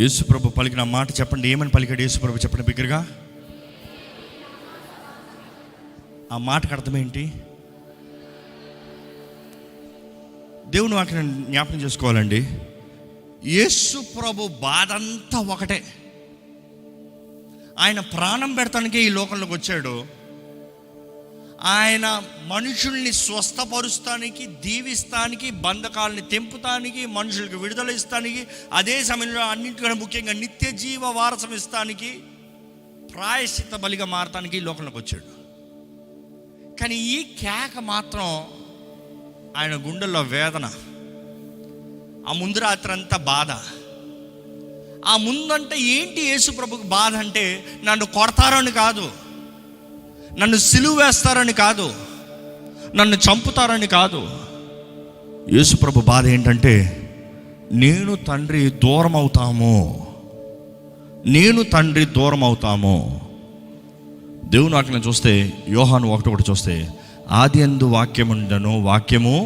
యేసుప్రభు పలికిన మాట చెప్పండి. ఏమని పలికాడు యేసుప్రభు? చెప్పండి బిగ్గరగా. ఆ మాటకు అర్థం ఏంటి? దేవుని వాక్యం జ్ఞాపకం చేసుకోవాలండి. యేసుప్రభు బాధ అంతా ఒకటే. ఆయన ప్రాణం పెడతానికే ఈ లోకంలోకి వచ్చాడు. ఆయన మనుషుల్ని స్వస్థపరుస్తానికి, దీవిస్తానికి, బంధకాలని తెంపుతానికి, మనుషులకు విడుదల ఇస్తానికి, అదే సమయంలో అన్నింటికన్నా ముఖ్యంగా నిత్య జీవ వారసం ఇస్తానికి, ప్రాయశ్చిత్త బలిగా మారటానికి ఈ లోకంలోకి వచ్చాడు. కానీ ఈ కేక మాత్రం ఆయన గుండెల్లో వేదన. ఆ ముందు రాత్రి అంతా బాధ. ఆ ముందంటే ఏంటి యేసుప్రభుకి బాధ అంటే, నన్ను కొడతారని కాదు, నన్ను సిలువ వేస్తారని కాదు, నన్ను చంపుతారని కాదు. యేసుప్రభు బాధ ఏంటంటే, నేను తండ్రి దూరం అవుతాము, నేను తండ్రి దూరం అవుతాము. దేవుని వాక్యం చూస్తే, యోహాను 1:1 చూస్తే, ఆది యందు వాక్యం ఉండెను, వాక్యము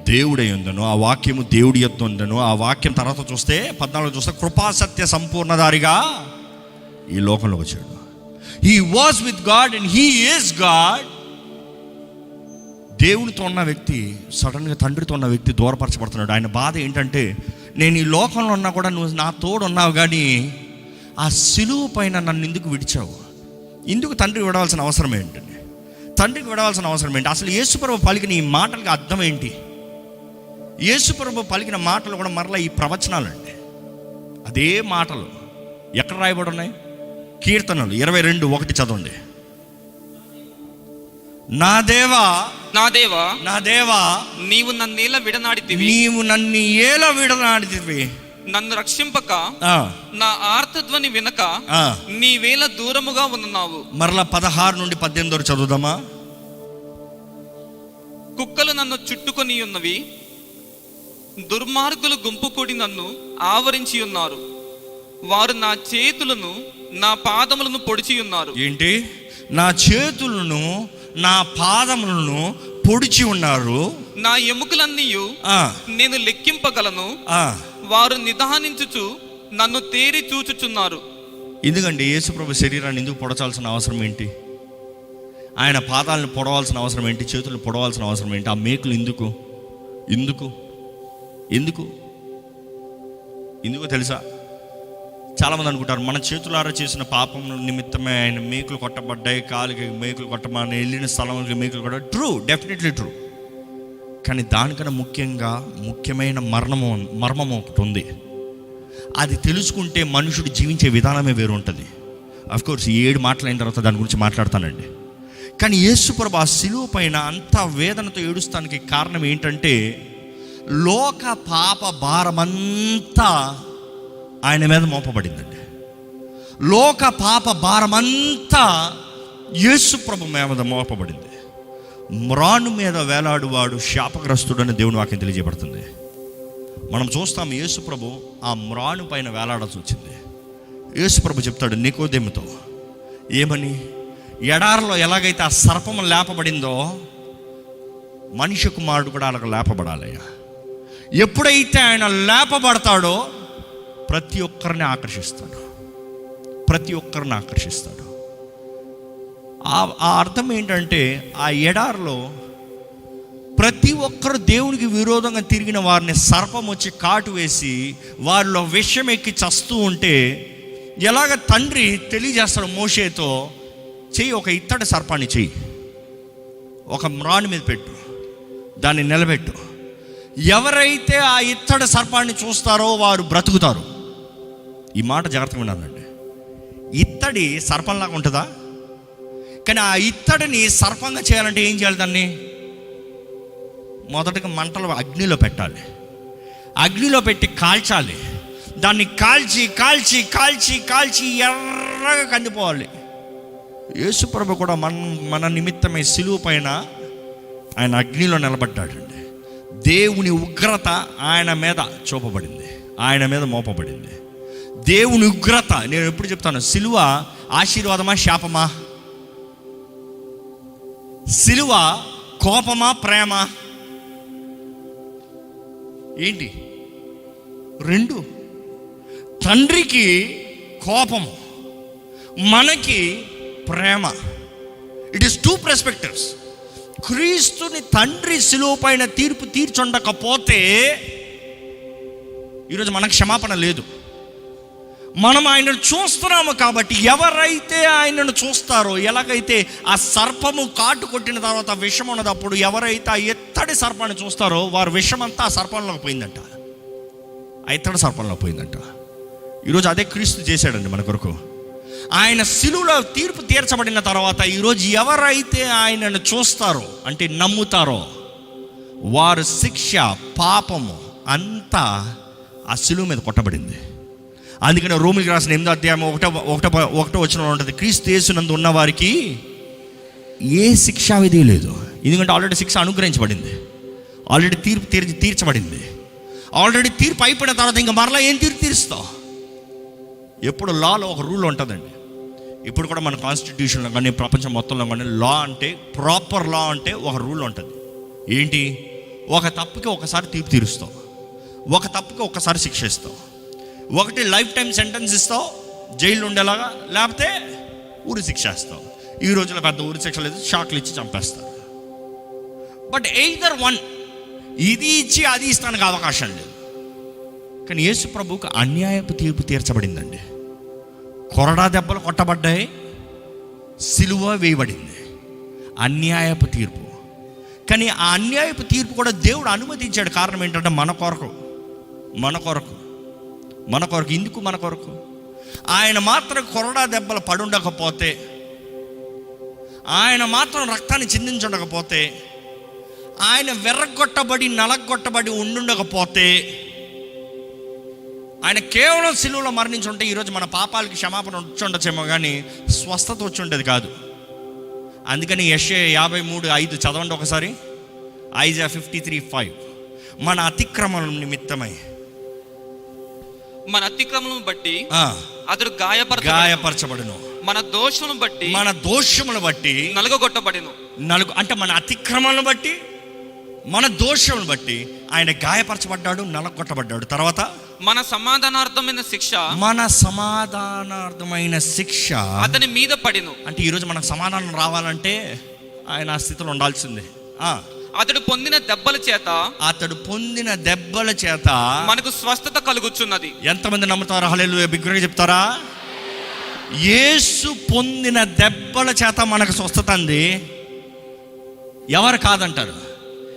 దేవుడై ఉండెను, ఆ వాక్యము దేవుడి యొద్ద ఉండెను. ఆ వాక్యం తర్వాత చూస్తే 14 చూస్తే, కృపా సత్య సంపూర్ణధారిగా ఈ లోకంలోకి వచ్చాడు. He was with God and he is God. దేవునితో ఉన్న వ్యక్తి సడన్గా తండ్రితో ఉన్న వ్యక్తి దూరపరచబడుతున్నాడు. ఆయన బాధ ఏంటంటే, నేను ఈ లోకంలో ఉన్నా కూడా నువ్వు నా తోడు ఉన్నావు, కానీ ఆ సిలువ పైన నన్ను ఎందుకు విడిచావు? ఎందుకు తండ్రికి విడవలసిన అవసరం ఏంటండి? తండ్రికి విడవలసిన అవసరం ఏంటి? అసలు యేసుప్రభు పలికిన ఈ మాటలకి అర్థం ఏంటి? యేసుప్రభు పలికిన మాటలు కూడా మరలా ఈ ప్రవచనాలండి. అదే మాటలు ఎక్కడ రాయబడి ఉన్నాయి? కీర్తనలు 22:1 చదవండి. నా దేవా, నా దేవా, నా దేవా, నీవు నన్నేలా విడనాడితివి, నీవు నన్ను ఏలా విడనాడితివి, నన్ను రక్షింపక, నా ఆర్తధ్వని వినక, నీవేళ దూరముగా ఉన్నావు. మరలా 16-18 చదువుదామా? కుక్కలు నన్ను చుట్టుకొని ఉన్నవి, దుర్మార్గులు గుంపు కూడి నన్ను ఆవరించి ఉన్నారు. వారు నా చేతులను, నా పాదములను పొడిచి ఉన్నారు. ఏంటి? నా చేతులను, నా పాదములను పొడిచి ఉన్నారు. నా ఎముకలన్నీ నేను లెక్కింపగలను. వారు నిదానించుచు నన్ను తేరి చూచుచున్నారు. ఎందుకండి యేసుప్రభు శరీరాన్ని ఎందుకు పొడచాల్సిన అవసరం ఏంటి? ఆయన పాదాలను పొడవాల్సిన అవసరం ఏంటి? చేతులను పొడవాల్సిన అవసరం ఏంటి? ఆ మేకులు ఎందుకు ఎందుకు ఎందుకు ఎందుకో తెలుసా? చాలామంది అనుకుంటారు, మన చేతులారా చేసిన పాపం నిమిత్తమే ఆయన మేకులు కొట్టబడ్డాయి, కాలికి మేకులు కొట్టమని, వెళ్ళిన స్థలంలో మేకులు కొట్ట. True, definitely true. కానీ దానికన్నా ముఖ్యమైన మర్మం ఒకటి ఉంది. అది తెలుసుకుంటే మనుషుడు జీవించే విధానమే వేరు ఉంటుంది. అఫ్కోర్స్ ఈ 7 మాటలైన తర్వాత దాని గురించి మాట్లాడతానండి. కానీ యేసుప్రభు ఆ సిలువ పైన అంత వేదనతో ఏడుస్తానికి కారణం ఏంటంటే, లోక పాప భారమంతా ఆయన మీద మోపబడిందండి. లోక పాప భారమంతా యేసుప్రభు మీద మోపబడింది. మ్రాను మీద వేలాడువాడు శాపగ్రస్తుడని దేవుని వాక్యం తెలియజేయబడుతుంది. మనం చూస్తాం యేసుప్రభు ఆ మ్రాను పైన వేలాడాల్సి వచ్చింది. యేసుప్రభు చెప్తాడు నికోదేముతో, ఏమని? ఎడారిలో ఎలాగైతే ఆ సర్పము లేపబడిందో, మనిషి కుమారుడు కూడా అలాగ లేపబడాలయ్యా. ఎప్పుడైతే ఆయన లేపబడతాడో ప్రతి ఒక్కరిని ఆకర్షిస్తాడు, ప్రతి ఒక్కరిని ఆకర్షిస్తాడు. ఆ అర్థం ఏంటంటే, ఆ ఎడారిలో ప్రతి ఒక్కరు దేవునికి విరోధంగా తిరిగిన వారిని సర్పం వచ్చి కాటు వేసి వారిలో విషం ఎక్కి చస్తూ ఉంటే, ఎలాగ తండ్రి తెలియజేస్తాడు మోషేతో, చెయ్యి, ఒక ఇత్తడి సర్పాన్ని చెయ్యి, ఒక మ్రాను మీద పెట్టు, దాన్ని నిలబెట్టు. ఎవరైతే ఆ ఇత్తడి సర్పాన్ని చూస్తారో వారు బ్రతుకుతారు. ఈ మాట జాగ్రత్తగా వినాలండి. ఇత్తడి సర్పంలాగా ఉంటుందా? కానీ ఆ ఇత్తడిని సర్పంగా చేయాలంటే ఏం చేయాలి? దాన్ని మొదటగా మంటలో అగ్నిలో పెట్టాలి, అగ్నిలో పెట్టి కాల్చాలి. దాన్ని కాల్చి కాల్చి కాల్చి కాల్చి ఎర్రగా కందిపోవాలి. యేసుప్రభు కూడా మన నిమిత్తమే సిలువ పైన ఆయన అగ్నిలో నిలబడ్డాడండి. దేవుని ఉగ్రత ఆయన మీద చూపబడింది, ఆయన మీద మోపబడింది. దేవుని ఉగ్రత, నేను ఎప్పుడు చెప్తాను, సిలువ ఆశీర్వాదమా శాపమా? సిలువ కోపమా ప్రేమ? ఏంటి? 2. తండ్రికి కోపము, మనకి ప్రేమ. It is two perspectives. క్రీస్తుని తండ్రి శిలువ పైన తీర్పు తీర్చుండకపోతే ఈరోజు మనకు క్షమాపణ లేదు. మనం ఆయనను చూస్తున్నాము కాబట్టి, ఎవరైతే ఆయనను చూస్తారో, ఎలాగైతే ఆ సర్పము కాటు కొట్టిన తర్వాత విషం ఉన్నదప్పుడు ఎవరైతే ఆ ఎత్తడి సర్పాన్ని చూస్తారో వారి విషం అంతా ఆ సర్పంలోకి పోయిందంట, ఆ ఎత్తడి సర్పంలో పోయిందంట. ఈరోజు అదే క్రీస్తు చేశాడండి మన కొరకు. ఆయన శిలువలో తీర్పు తీర్చబడిన తర్వాత ఈరోజు ఎవరైతే ఆయనను చూస్తారో, అంటే నమ్ముతారో, వారి శిక్ష, పాపము అంతా ఆ శిలువ మీద కొట్టబడింది. అందుకని రోమిలికి రాసిన 8వ అధ్యాయం 1వ వచనంలో ఉంటుంది, క్రీస్తు యేసునందు ఉన్న వారికి ఏ శిక్షా విధి లేదు. ఎందుకంటే ఆల్రెడీ శిక్ష అనుగ్రహించబడింది, ఆల్రెడీ తీర్పు తీర్చబడింది. ఆల్రెడీ తీర్పు అయిపోయిన తర్వాత ఇంకా మరలా ఏం తీర్పు తీరుస్తావు? ఎప్పుడు లాలో ఒక రూల్ ఉంటుందండి. ఇప్పుడు కూడా మన కాన్స్టిట్యూషన్లో కానీ ప్రపంచం మొత్తంలో కానీ లా అంటే, ప్రాపర్ లా అంటే ఒక రూల్ ఉంటుంది. ఏంటి? ఒక తప్పుకి ఒకసారి తీర్పు తీరుస్తావు, ఒక తప్పుకి ఒకసారి శిక్ష ఇస్తావు. ఒకటి లైఫ్ టైం సెంటెన్స్ ఇస్తావు, జైలు ఉండేలాగా, లేకపోతే ఊరి శిక్ష ఇస్తావు. ఈ రోజుల్లో పెద్ద ఊరి శిక్ష లేదు, షాక్లు ఇచ్చి చంపేస్తారు. బట్ ఎయిదర్ వన్, ఇది ఇచ్చి అది ఇస్తానికి అవకాశం లేదు. కానీ యేసు ప్రభువుకు అన్యాయపు తీర్పు తీర్చబడిందండి. కొరడా దెబ్బలు కొట్టబడ్డాయి, సిలువ వేయబడింది, అన్యాయపు తీర్పు. కానీ ఆ అన్యాయపు తీర్పు కూడా దేవుడు అనుమతించాడు. కారణం ఏంటంటే మన కొరకు. ఎందుకు మన కొరకు? ఆయన మాత్రం కొరడా దెబ్బలు పడుండకపోతే, ఆయన మాత్రం రక్తాన్ని చిందించుండకపోతే, ఆయన వెర్రగొట్టబడి నలగొట్టబడి ఉండుండకపోతే, ఆయన కేవలం సిలువలో మరణించుంటే ఈరోజు మన పాపాలకి క్షమాపణ వచ్చుండొచ్చేమో, కానీ స్వస్థత వచ్చి ఉండేది కాదు. అందుకని యెషయా 53:5 చదవండి ఒకసారి. ఐజాయా 53:5, మన అతిక్రమం నిమిత్తమై, మన అతిక్రమములను బట్టి అతడు గాయపరచబడును, మన దోషములను బట్టి నలుగగొట్టబడును. అంటే మన అతిక్రమలను బట్టి, మన దోషములను బట్టి ఆయన గాయపరచబడ్డాడు, నలగొట్టబడ్డాడు. తర్వాత మన సమాధానార్థమైన శిక్ష అతని మీద పడిను. అంటే ఈరోజు మనకు సమాధానం రావాలంటే ఆయన ఆ స్థితిలో ఉండాల్సిందే. అతడు పొందిన దెబ్బల చేత మనకు స్వస్థత కలుగుచున్నది. ఎంతమంది నమ్ముతారు? హల్లెలూయా, బిగ్గరగా చెప్తారా? యేసు పొందిన దెబ్బల చేత మనకు స్వస్థత అంది. ఎవరు కాదంటారు?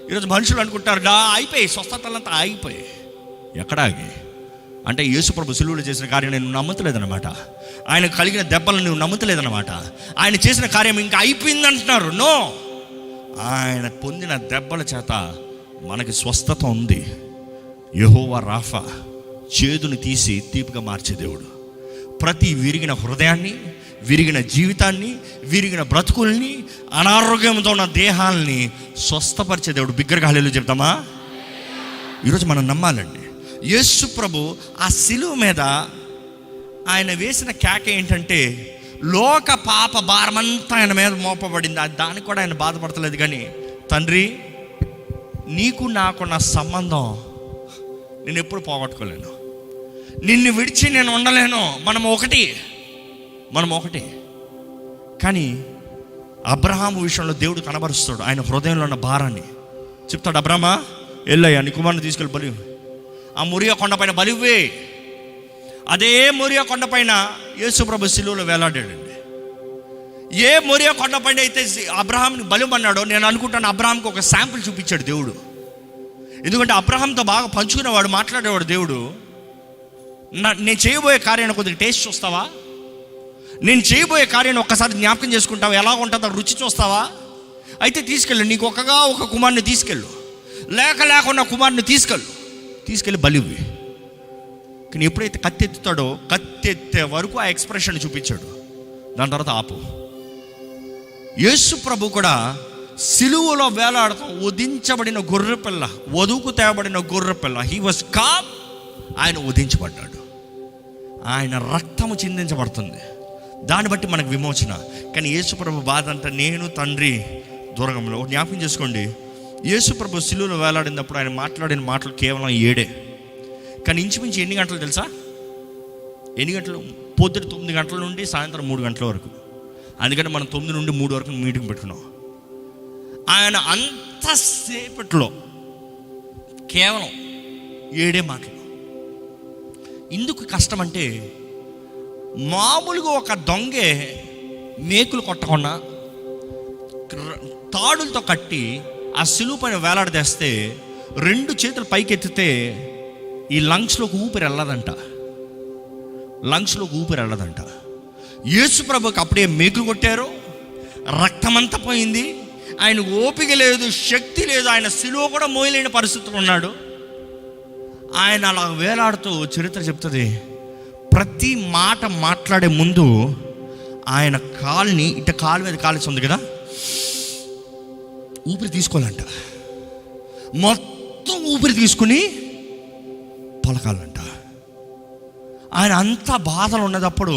ఈరోజు మనుషులు అనుకుంటారు అయిపోయి స్వస్థతలంతా ఆగిపోయి. ఎక్కడాగి అంటే యేసు ప్రభు సిలువలో చేసిన కార్యం నేను నమ్మతలేదన్నమాట. ఆయన కలిగిన దెబ్బలను నువ్వు నమ్మతలేదన్నమాట. ఆయన చేసిన కార్యం ఇంకా అయిపోయింది అంటున్నారు. నో, ఆయన పొందిన దెబ్బల చేత మనకి స్వస్థత ఉంది. యెహోవా రాఫా, చేదుని తీసి తీపిగా మార్చే దేవుడు. ప్రతి విరిగిన హృదయాన్ని, విరిగిన జీవితాన్ని, విరిగిన బ్రతుకుల్ని, అనారోగ్యంతో ఉన్న దేహాల్ని స్వస్థపరిచే దేవుడు. బిగ్గరగా హల్లెలూయా చెప్తామా? ఈరోజు మనం నమ్మాలండి. యేసు ప్రభు ఆ సిలువ మీద ఆయన వేసిన కేక ఏంటంటే, లోక పాప భారమంతా ఆయన మీద మోపబడింది. దానికి కూడా ఆయన బాధపడతలేదు. కానీ తండ్రి, నీకు నాకున్న సంబంధం నేను ఎప్పుడు పోగొట్టుకోలేను, నిన్ను విడిచి నేను ఉండలేను. మనం ఒకటి. కానీ అబ్రహాము విషయంలో దేవుడు కనబరుస్తాడు ఆయన హృదయంలో ఉన్న భారాన్ని. చెప్తాడు, అబ్రహమా ఎల్లయ్యా నీ కుమారుని తీసుకెళ్ళి బలి, ఆ మొరియా కొండపైన బలివ్వే. అదే మొరియా కొండపైన యేసు ప్రభు సిలువలో వేలాడాడండి. ఏ మొరియా కొండపైన అయితే అబ్రహాంని బలిమన్నాడో, నేను అనుకుంటాను అబ్రహాంకి ఒక శాంపుల్ చూపించాడు దేవుడు. ఎందుకంటే అబ్రహాంతో బాగా పంచుకునేవాడు, మాట్లాడేవాడు దేవుడు. నేను చేయబోయే కార్యాన్ని కొద్దిగా టేస్ట్ చూస్తావా? నేను చేయబోయే కార్యాన్ని ఒక్కసారి జ్ఞాపకం చేసుకుంటావా? ఎలా ఉంటుందో రుచి చూస్తావా? అయితే తీసుకెళ్ళు, నీకు ఒక కుమారుని తీసుకెళ్ళు, లేకుండా కుమారుని తీసుకెళ్ళి బలివ్వి. కానీ ఎప్పుడైతే కత్తెత్తుతాడో, కత్తెత్తే వరకు ఆ ఎక్స్ప్రెషన్ చూపించాడు. దాని తర్వాత ఆపు. యేసు ప్రభు కూడా సిలువలో వేలాడుతూ వధించబడిన గొర్రెపిల్ల, వధువుకు తేబడిన గొర్రెపిల్ల, హీ వాజ్ కామ్. ఆయన వధించబడ్డాడు, ఆయన రక్తము చిందించబడుతుంది. దాన్ని బట్టి మనకు విమోచన. కానీ యేసు ప్రభు బాధ అంతా నేను తండ్రి దూరంలో. జ్ఞాపకం చేసుకోండి, యేసు ప్రభు సిలువలో వేలాడినప్పుడు ఆయన మాట్లాడిన మాటలు కేవలం 7. కానీ ఇంచుమించు ఎన్ని గంటలు తెలుసా? ఎన్ని గంటలు? పొద్దున 9 గంటల నుండి సాయంత్రం 3 గంటల వరకు. అందుకని మనం 9 నుండి 3 వరకు మీటింగ్ పెట్టుకున్నాం. ఆయన అంతసేపట్లో కేవలం 7 మాటలు. ఎందుకు కష్టం అంటే, మామూలుగా ఒక దొంగే మేకులు కొట్టకుండా తాడులతో కట్టి ఆ సిలువ పైన వేలాడదేస్తే 2 చేతులు పైకి ఎత్తితే ఈ లంగ్స్లోకి ఊపిరి వెళ్ళదంట. యేసు ప్రభుకి అప్పుడే మేకులు కొట్టారు, రక్తమంతా పోయింది, ఆయన ఓపిక లేదు, శక్తి లేదు, ఆయన సిలువ కూడా మోయలేని పరిస్థితులు ఉన్నాడు. ఆయన అలా వేలాడుతూ చరిత్ర చెప్తుంది, ప్రతి మాట మాట్లాడే ముందు ఆయన కాలుని కాలు మీద కాలేసి ఉంది కదా, ఊపిరి తీసుకోవాలంట. మొత్తం ఊపిరి తీసుకుని పలకాలంట. ఆయన అంత బాధలు ఉన్నదప్పుడు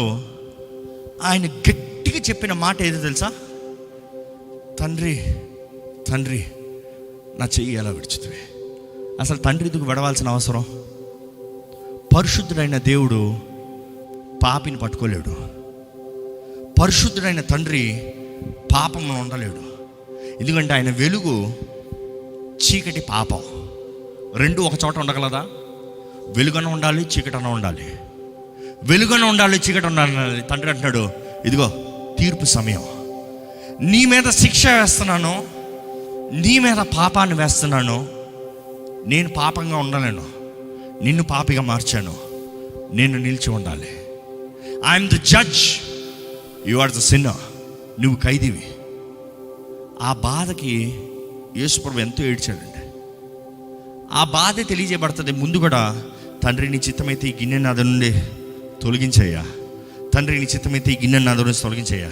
ఆయన గట్టిగా చెప్పిన మాట ఏదో తెలుసా? తండ్రి తండ్రి నా చెయ్యి ఎలా విడుచుతుంది. అసలు తండ్రి ఎందుకు విడవాల్సిన అవసరం? పరిశుద్ధుడైన దేవుడు పాపిని పట్టుకోలేడు. పరిశుద్ధుడైన తండ్రి పాపంలో ఉండలేడు. ఎందుకంటే ఆయన వెలుగు, చీకటి పాపం 2 ఒక చోట ఉండగలదా? వెలుగన ఉండాలి, చీకటన ఉండాలి. వెలుగన ఉండాలి, చీకటి ఉండాలి. తండ్రి అంటున్నాడు, ఇదిగో తీర్పు సమయం, నీ మీద శిక్ష వేస్తున్నాను, నీ మీద పాపాన్ని వేస్తున్నాను. నేను పాపంగా ఉండలేను, నిన్ను పాపిగా మార్చాను, నేను నిలిచి ఉండాలి. I'm the judge, you are the sinner. నువ్వు ఖైదీవి. ఆ బాధకి యేసుప్రభు ఎంతో ఏడ్చాడండి. ఆ బాధ తెలియజేయబడుతుంది ముందు కూడా. తండ్రి నీ చిత్తమైతే ఈ గిన్నె నాద నుండి తొలగించయ్యా, తండ్రి నీ చిత్తమైతే ఈ గిన్నె నాద నుంచి తొలగించయ్యా.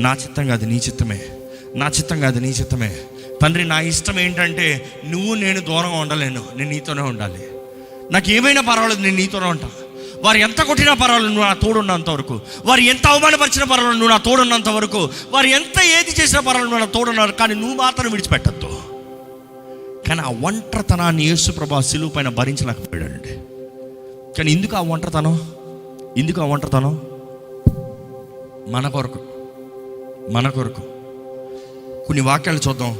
నా చిత్తం కాదు నీ చిత్తమే, నా చిత్తం కాదు నీ చిత్తమే. తండ్రి నా ఇష్టం ఏంటంటే నువ్వు నేను దూరంగా ఉండలేను, నేను నీతోనే ఉండాలి. నాకు ఏమైనా పర్వాలేదు, నేను నీతోనే ఉంటా. వారు ఎంత కొట్టినా పర్వాలేదు, నువ్వు నా తోడున్నంత వరకు. వారు ఎంత అవమానపరిచినా పర్వాలేదు, నువ్వు నా తోడున్నంత వరకు. వారు ఎంత ఏది చేసినా పర్వాలేదు, నువ్వు నా తోడున్నారు. కానీ నువ్వు మాత్రం విడిచిపెట్టద్దు. కానీ ఆ ఒంటరితనాన్ని యేసు ప్రభు సిలువ పైన భరించలేకపోయాడండి. కానీ ఎందుకు ఆ ఒంటరితనం? మన కొరకు. కొన్ని వాక్యాలు చూద్దాం.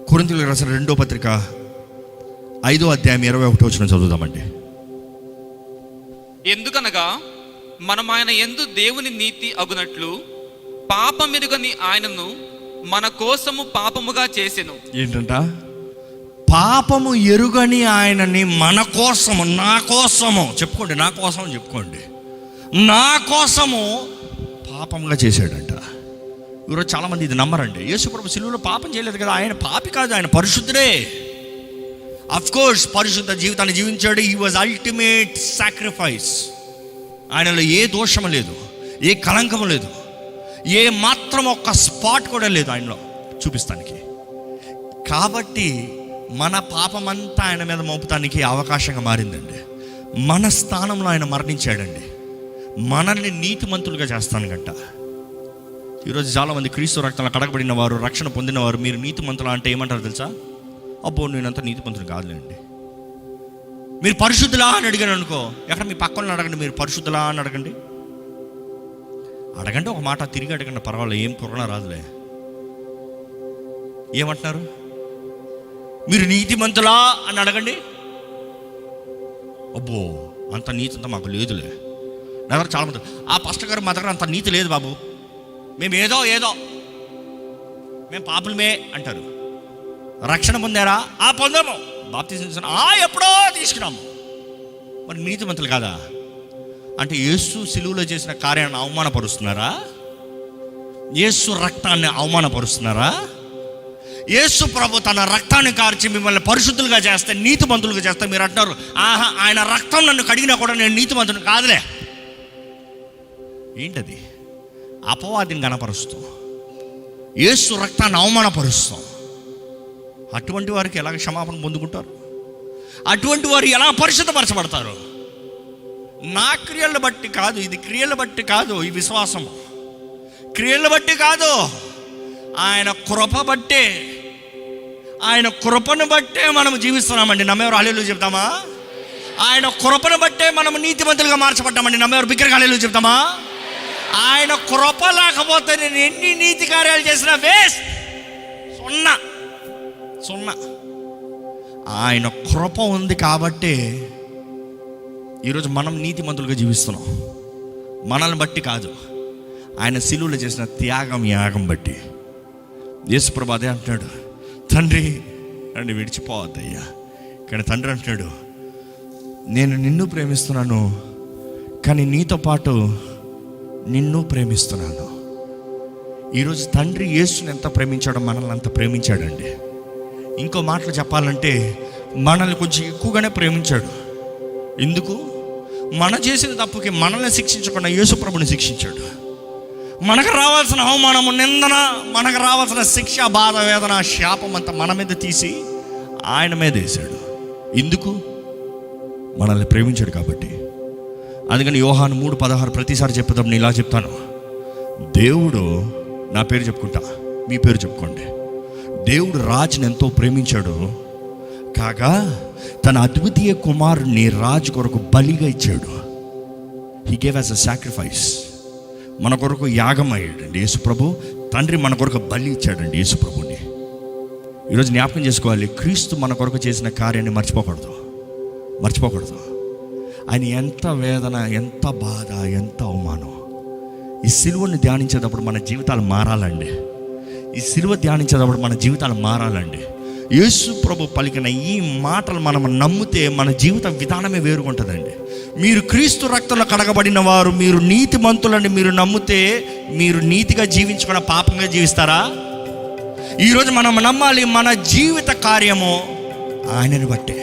కొరింథీయులకు రాసిన 2వ పత్రిక 5వ అధ్యాయం 21వ వచనం చదువుదామండి. ఎందుకనగా మనం ఆయన యందు దేవుని నీతి అగునట్లు పాపమెరుగని ఆయనను మన కోసము పాపముగా చేసెను. ఏంటంట? పాపము ఎరుగని ఆయనని మన కోసము, నా కోసము చెప్పుకోండి, నా కోసం చెప్పుకోండి, నా కోసము పాపంగా చేశాడంట. ఈరోజు చాలామంది ఇది నమ్మరండి. యేసుప్రభు సిలువలో పాపం చేయలేదు కదా, ఆయన పాపి కాదు, ఆయన పరిశుద్ధుడే. అఫ్ కోర్స్ పరిశుద్ధ జీవితాన్ని జీవించాడు. He was ultimate sacrifice. ఆయనలో ఏ దోషము లేదు, ఏ కళంకము లేదు, ఏ మాత్రం ఒక్క స్పాట్ కూడా లేదు ఆయనలో చూపిస్తానికి. కాబట్టి మన పాపమంతా ఆయన మీద మోపుతానికి అవకాశంగా మారిందండి. మన స్థానంలో ఆయన మరణించాడండి, మనల్ని నీతిమంతులుగా చేస్తానుగంట. ఈరోజు చాలామంది క్రీస్తు రక్తంలో కడగబడిన వారు, రక్షణ పొందిన వారు, మీరు నీతిమంతులు అంటే ఏమంటారు తెలుసా? అబ్బో నేనంతా నీతిమంతులు కాదులేండి. మీరు పరిశుద్ధులా అని అడిగాను అనుకో, ఎక్కడ మీ పక్కన అడగండి, మీరు పరిశుద్ధులా అని అడగండి. ఒక మాట తిరిగి అడగండి, పర్వాలేదు, ఏం కరోనా రాదులే. ఏమంటున్నారు? మీరు నీతిమంతులా అని అడగండి. అబ్బో అంత నీతి అంతా మాకు లేదులే. నా దగ్గర చాలామంది, ఆ పాస్టర్ గారు మా దగ్గర అంత నీతి లేదు బాబు, మేము ఏదో మేము పాపులమే అంటారు. రక్షణ పొందారా? పొందాము. బాప్తిజం ఎప్పుడో తీసుకున్నాము. మరి నీతిమంతులు కాదా? అంటే యేసు సిలువలో చేసిన కార్యాన్ని అవమానపరుస్తున్నారా? యేసు రక్తాన్ని అవమానపరుస్తున్నారా? యేసు ప్రభు తన రక్తాన్ని కార్చి మిమ్మల్ని పరిశుద్ధులుగా చేస్తే, నీతిమంతులుగా చేస్తే మీరు అంటున్నారు, ఆయన రక్తం నన్ను కడిగినా కూడా నేను నీతిమంతుని కాదులే. ఏంటది? అపవాదిని గణపరుస్తాం, యేసు రక్తాన్ని అవమానపరుస్తాం. అటువంటి వారికి ఎలాగ క్షమాపణ పొందుకుంటారు? అటువంటి వారు ఎలా పరిశుద్ధపరచబడతారు? నా క్రియలను బట్టి కాదు, ఇది క్రియలను బట్టి కాదు, ఈ విశ్వాసం క్రియలను బట్టి కాదు, ఆయన కృప బట్టే, ఆయన కృపను బట్టే మనం జీవిస్తున్నామండి. నమ్మేవారు హల్లెలూయా చెప్తామా? ఆయన కృపను బట్టే మనం నీతిమంతులుగా మార్చబడ్డామండి. నమ్మేవారు బిగ్గరగా హల్లెలూయా చెప్తామా? ఆయన కృప లేకపోతే నేను ఎన్ని నీతి కార్యాలు చేసినా వేస్ట్, సున్నా. ఆయన కృప ఉంది కాబట్టి ఈరోజు మనం నీతిమంతులుగా జీవిస్తున్నాం. మనల్ని బట్టి కాదు, ఆయన సిలువలో చేసిన త్యాగం, యాగం బట్టి. యేసుప్రభు అదే అంటున్నాడు, తండ్రి నన్ను విడిచిపోవద్దయ్యా. కానీ తండ్రి అంటున్నాడు, నేను నిన్ను ప్రేమిస్తున్నాను, కానీ నీతో పాటు నిన్ను ప్రేమిస్తున్నాను. ఈరోజు తండ్రి యేసుని ఎంత ప్రేమించాడో మనల్ని అంత ప్రేమించాడండి. ఇంకో మాటలు చెప్పాలంటే మనల్ని కొంచెం ఎక్కువగానే ప్రేమించాడు. ఎందుకు? మన చేసిన తప్పుకి మనల్ని శిక్షించకుండా యేసుప్రభుని శిక్షించాడు. మనకు రావాల్సిన అవమానము, నిందన, మనకు రావాల్సిన శిక్ష, బాధ, వేదన, శాపం అంతా మన మీద తీసి ఆయన మీద వేశాడు. ఎందుకు? మనల్ని ప్రేమించాడు కాబట్టి. అందుకని యోహాను 3:16 ప్రతిసారి చెప్పేటప్పుడు నేను ఇలా చెప్తాను, దేవుడు, నా పేరు చెప్పుకుంటా, మీ పేరు చెప్పుకోండి, దేవుడు రాజుని ఎంతో ప్రేమించాడు కాగా తన అద్వితీయ కుమారుని రాజు కొరకు బలిగా ఇచ్చాడు. He gave as a sacrifice. మన కొరకు యాగం అయ్యాడండి యేసుప్రభు. తండ్రి మన కొరకు బలి ఇచ్చాడండి యేసుప్రభుని. ఈరోజు జ్ఞాపకం చేసుకోవాలి, క్రీస్తు మన కొరకు చేసిన కార్యాన్ని మర్చిపోకూడదు. ఆయన ఎంత వేదన, ఎంత బాధ, ఎంత అవమానం. ఈ సిలువని ధ్యానించేటప్పుడు మన జీవితాలు మారాలండి. ఈ సిలువ ధ్యానించేటప్పుడు మన జీవితాలు మారాలండి. యేసు ప్రభు పలికిన ఈ మాటలు మనం నమ్మితే మన జీవిత విధానమే వేరుగుంటుందండి. మీరు క్రీస్తు రక్తంలో కడగబడిన వారు, మీరు నీతిమంతులని మీరు నమ్మితే మీరు నీతిగా జీవించకుండా పాపంగా జీవిస్తారా? ఈరోజు మనం నమ్మాలి, మన జీవిత కార్యము ఆయనని బట్టే.